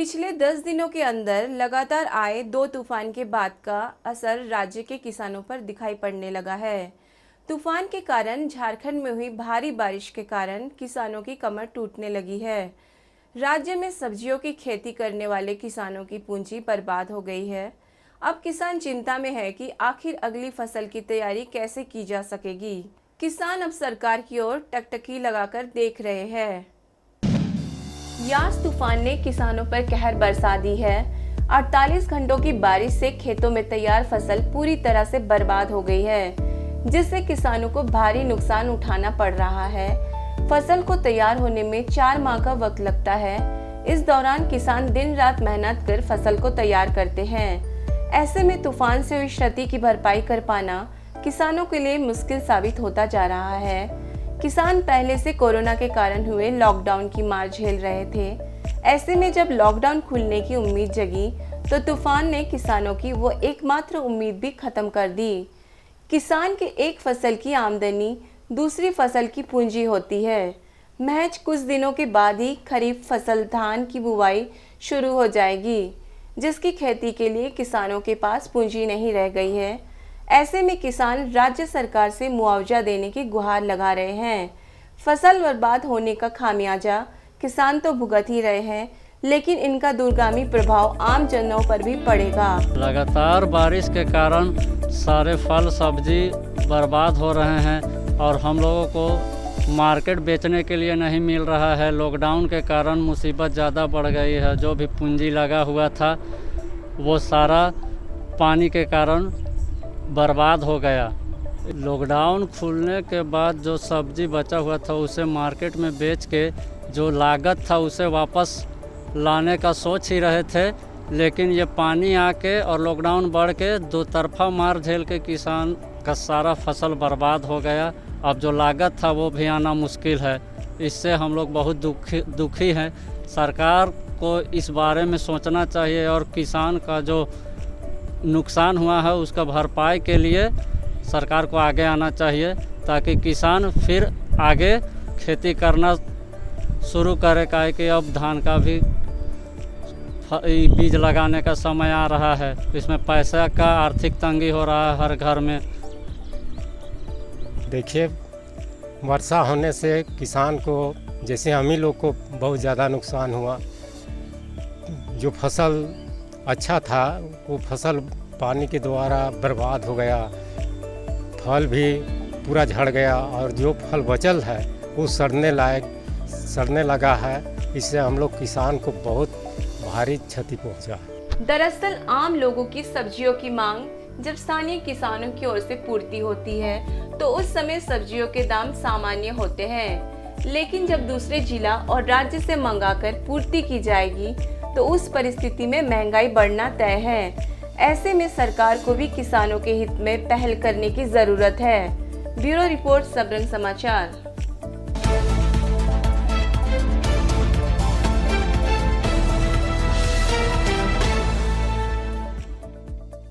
पिछले 10 दिनों के अंदर लगातार आए 2 तूफान के बाद का असर राज्य के किसानों पर दिखाई पड़ने लगा है। तूफान के कारण झारखंड में हुई भारी बारिश के कारण किसानों की कमर टूटने लगी है। राज्य में सब्जियों की खेती करने वाले किसानों की पूंजी बर्बाद हो गई है। अब किसान चिंता में है कि आखिर अगली फसल की तैयारी कैसे की जा सकेगी। किसान अब सरकार की ओर टकटकी लगाकर देख रहे हैं। यास तूफान ने किसानों पर कहर बरसा दी है। 48 घंटों की बारिश से खेतों में तैयार फसल पूरी तरह से बर्बाद हो गई है, जिससे किसानों को भारी नुकसान उठाना पड़ रहा है। फसल को तैयार होने में 4 माह का वक्त लगता है। इस दौरान किसान दिन रात मेहनत कर फसल को तैयार करते हैं। ऐसे में तूफान से हुई क्षति की भरपाई कर पाना किसानों के लिए मुश्किल साबित होता जा रहा है। किसान पहले से कोरोना के कारण हुए लॉकडाउन की मार झेल रहे थे। ऐसे में जब लॉकडाउन खुलने की उम्मीद जगी तो तूफान ने किसानों की वो एकमात्र उम्मीद भी खत्म कर दी। किसान के एक फसल की आमदनी दूसरी फसल की पूंजी होती है। महज कुछ दिनों के बाद ही खरीफ फसल धान की बुवाई शुरू हो जाएगी, जिसकी खेती के लिए किसानों के पास पूंजी नहीं रह गई है। ऐसे में किसान राज्य सरकार से मुआवजा देने की गुहार लगा रहे हैं। फसल बर्बाद होने का खामियाजा किसान तो भुगत ही रहे हैं, लेकिन इनका दूरगामी प्रभाव आम जनों पर भी पड़ेगा। लगातार बारिश के कारण सारे फल सब्जी बर्बाद हो रहे हैं और हम लोगों को मार्केट बेचने के लिए नहीं मिल रहा है। लॉकडाउन के कारण मुसीबत ज़्यादा बढ़ गई है। जो भी पूंजी लगा हुआ था वो सारा पानी के कारण बर्बाद हो गया। लॉकडाउन खुलने के बाद जो सब्जी बचा हुआ था उसे मार्केट में बेच के जो लागत था उसे वापस लाने का सोच ही रहे थे, लेकिन ये पानी आके और लॉकडाउन बढ़ के दो तरफा मार झेल के किसान का सारा फसल बर्बाद हो गया। अब जो लागत था वो भी आना मुश्किल है। इससे हम लोग बहुत दुखी हैं। सरकार को इस बारे में सोचना चाहिए और किसान का जो नुकसान हुआ है उसका भरपाई के लिए सरकार को आगे आना चाहिए, ताकि किसान फिर आगे खेती करना शुरू करे। काहे कि अब धान का भी बीज लगाने का समय आ रहा है। इसमें पैसा का आर्थिक तंगी हो रहा है हर घर में। देखिए, वर्षा होने से किसान को, जैसे हम ही लोग को बहुत ज़्यादा नुकसान हुआ। जो फसल अच्छा था वो फसल पानी के द्वारा बर्बाद हो गया। फल भी पूरा झड़ गया और जो फल बचल है वो सड़ने लगा है। इससे हम लोग किसान को बहुत भारी क्षति पहुंचा है। दरअसल आम लोगों की सब्जियों की मांग जब स्थानीय किसानों की ओर से पूर्ति होती है तो उस समय सब्जियों के दाम सामान्य होते हैं, लेकिन जब दूसरे जिला और राज्य से मंगाकर पूर्ति की जाएगी तो उस परिस्थिति में महंगाई बढ़ना तय है। ऐसे में सरकार को भी किसानों के हित में पहल करने की जरूरत है। ब्यूरो रिपोर्ट, सबरंग समाचार।